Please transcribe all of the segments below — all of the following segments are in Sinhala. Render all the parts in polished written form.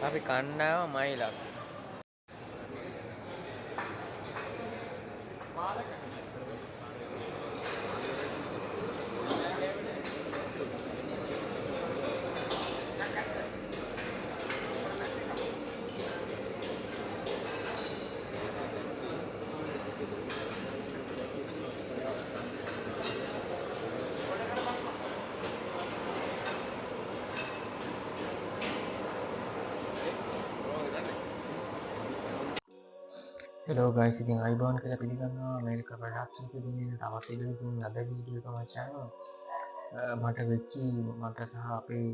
අපි කණ්ඩායම මයිලක් Hello guys, ඉතින් අයිබෝන් කියලා පිළිගන්නවා මේක ප්‍රොඩක්ෂන් එකකින් තවත් වීඩියෝකින් අද වීඩියෝ එක මචං මට වෙච්චි මට සහ අපේ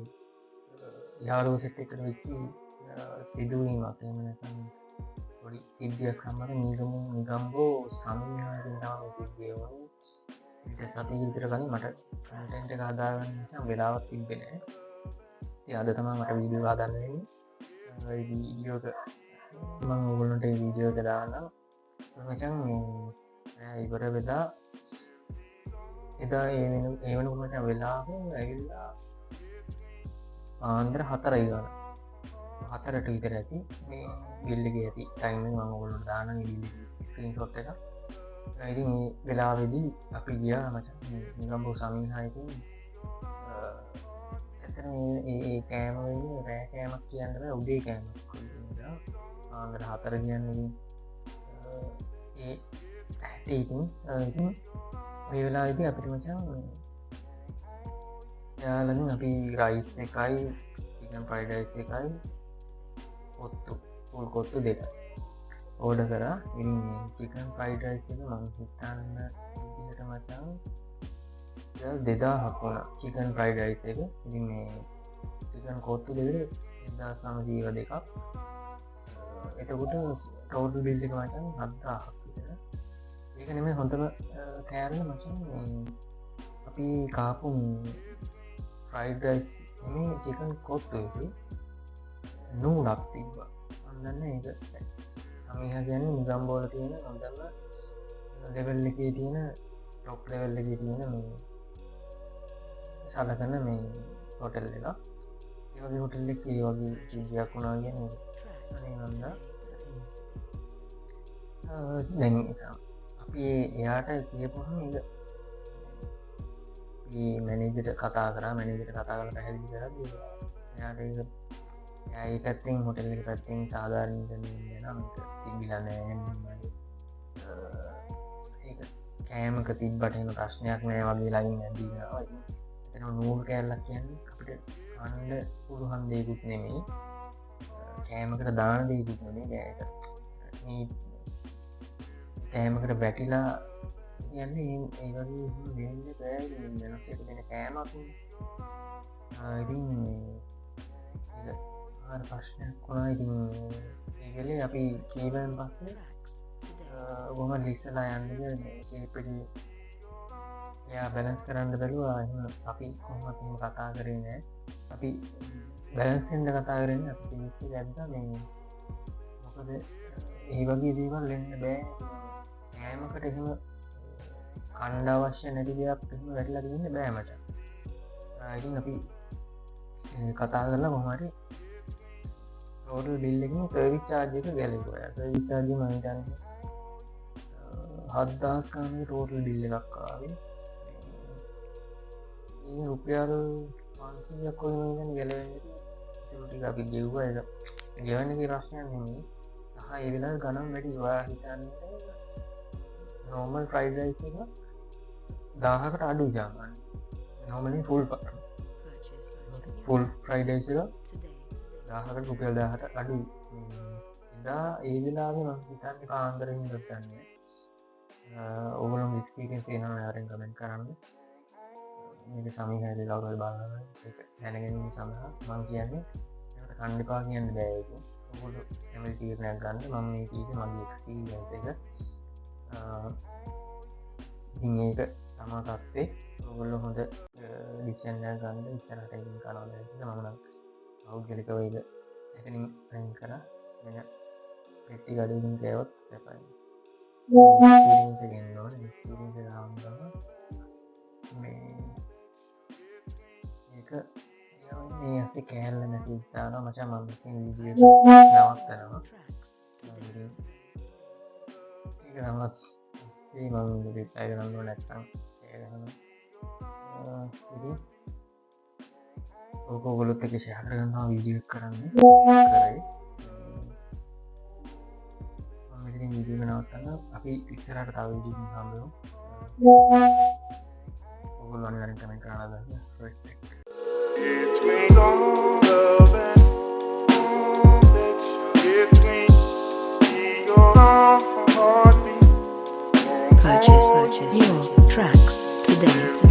යාළුවෝ සෙට් එකට වෙච්චි සිදුවීමක් එහෙම නැත්නම් පොඩි සිද්ධියක් තමයි නිගම්බෝ සමීහාගෙන් තමයි සිද්ධිය වුනේ. ඊට සතිය විතර කලින් මට කන්ටෙන්ට් එක හදාගන්න නිසා වෙලාවක් තිබ්බේ නැහැ. ඉතින් අද තමයි මට වීඩියෝ හදන්න වෙන්නේ. ඒ වීඩියෝ එක මම ඔයගොල්ලන්ට මේ වීඩියෝ එක දාන්නම්. මචං ඉවර වෙලා එදා ඒ වෙනකොට මචං වෙලාව ඇවිල්ලා ආන්දර 4යි ගාන 4ට විතර ඇති මේ බිල් එකේ ඇති ටයිමින් මම ඔයගොල්ලන්ට දාන්නම් බිල් එකේ ස්ක්‍රීන්ෂොට් එක. ඉතින් මේ වෙලාවේදී අපි ගියා මචං නිගම්බෝ සමීහායකින් ඇත්තට මේ කෑම වෙන්නේ රෑ කෑමක් කියන්න බෑ උදේ කෑමක්. ආන්දර 4 කියන්නේ ඒ ඉතින් මේ වෙලාවේදී අපිට මචං යාළුවනේ අපි රයිස් එකයි චිකන් ෆ්‍රයිඩ් රයිස් එකයි කොත්තු ෆුල් කොත්තු දෙක ඕඩර් කරා. ඉතින් චිකන් ෆ්‍රයිඩ් රයිස් එක මම හිතන්න විදිහට මචං 2000ක් වුණා චිකන් ෆ්‍රයිඩ් රයිස් එක. ඉතින් මේ චිකන් කොත්තු දෙක 1900 දෙකක්. එතකොට ටෝටල් බිල් එක මචං 7000ක් විතර. ඒක නෙමෙයි හොඳම කෑල්ල මචං අපි කාපු ෆ්‍රයිඩ් රයිස් මේ චිකන් කොත්තු එකේ නූනක් තිබ්බා. මම දන්නේ ඒක සමීහා කියන්නේ නිගම්බෝ වල තියෙන හොඳම ලෙවල් එකේ තියෙන টොප් ලෙවල් එකේ තියෙන මේ සලකන මේ හොටල් එක. ඒ වගේ හොටල් එකේ ඒ වගේ සිද්ධියක් වුණා කියන්නේ අනේ නන්දා. දැන් අපි එයාට කියපුවහම ඒක මැනේජර්ට කතා කරා. මැනේජර්ට කතා කරලා පැහැදිලි කරා එයාට ඒක එයා ඒ පැත්තෙන් හොටල් එක පැත්තෙන් සාධාරණීකරණය වෙනවා මේක තිබිලා නැහැ නේද. ඒක කෑමක තිබ්බට එහෙම ප්‍රශ්නයක් නැහැ වගේ ලයින් ඇදීනවා. එතන නූල් කෑල්ලක් කියන්නේ අපිට කන්න පුළුවන් දෙයක්වත් නෙමෙයි. කෑමකට දාන දෙයක්වත් නෙමෙයි. මේ කෑමකට වැටිලා කියන්නේ ඒ වගේ වෙන්න බෑ. වෙනස් එක දෙන කෑමක් ඉතින් ඒක ආර ප්‍රශ්නයක් වුණා. ඉතින් ඒ වෙලේ අපි කීවෙන් පස්සේ කොහොම ලිස්සලා යන්නේ ෂේප් එකේ එයා බැලන්ස් කරන්න බැලුවා. එහෙනම් අපි කොහොමද එහෙම කතා කරේ නෑ. අපි බැලන්ස් වෙන්න කතා කරන්නේ අපි ඉස්සේ දැද්දා මේ මොකද ඒ වගේ දේවල් වෙන්න බෑ. කෑමකට එහෙම කණ්ඩ අවශ්‍ය නැති දෙයක් එහෙම වැටලා තියෙන්න බෑ මට. ඉතින් අපි කතා කරලා කොහොම හරි ටෝටල් බිල් එකකින් සර්විස් චාර්ජ් එක ගැලවුවා. සර්විස් චාර්ජ් මම හිතන්නේ 7000 ගානේ ටෝටල් බිල් එකක් ආවේ. මේ රුපියල් 500ක් වගේ මම හිතන්නේ ගැලවෙන්නේ. ඒක ටික අපි ගෙව්වා. ඒක ගෙවන්නේ කි ප්‍රශ්නයක් නෙමෙයි. සහ ඒ වෙලාවේ ගණන් වැඩි. ඔයා හිතන්නේ normal fried rice එක 1000කට අඩුයි සාමාන්‍යයෙන්. normally full fried rice එක 1000කට රුපියල් 1000කට අඩුයි. එදා ඒ වෙලාවේ මම හිතන්නේ කාන්දරින් ගත්තන්නේ. ඕගොල්ලෝ එක්ස්පීරියන්ස් තියෙනවා යාරෙන් කමෙන්ට් කරන්න. මේක සමීහාවේ කවුරුහරි බලනවා ඒක දැනගැනීම සඳහා මම කියන්නේ ඒකට කන්න එපා කියන්න බෑ ඒක. ඕගොල්ලෝ කැමති තීරණයක් ගන්න. මම මේ කීවේ මගේ එක්ස්පීරියන්ස් එක. ඉතින් ඒක තමා තත්ත්වේ. ඔයගොල්ලෝ හොඳ ඩිසිෂන් එකක් ගන්න ඉස්සරහට ඉන්න කරනවා දැන් මම නම් පෞද්ගලිකව ඒක එකකින් අයින් කරා. වෙන පෙට්ටි ගඩකින් කෑවොත් සැපයි. එක්ස්පීරියන්ස් එක ගන්න ඕනේ. එක්ස්පීරියන්ස් එක ආවම තමයි මේ ඒක ඒ ඇති කෑල්ල නැති ඉතාන මචා මම විදිිය නවත්තනවා ඒක නමත් ඒ මම අයගනන්න නැත්තම් ඒගන්න ඕකෝගොලොත් එක ශාකරගන්නවා විදිිය කරන්න කරයි විදිිය නවත්තන්න අපි ඉස්සරට තව විදිිය හම්බෝ ඔගොල්ලොන් ගරින් කමෙන්ට් කරන්න Between love and between your heartbeat. Purchase your tracks today.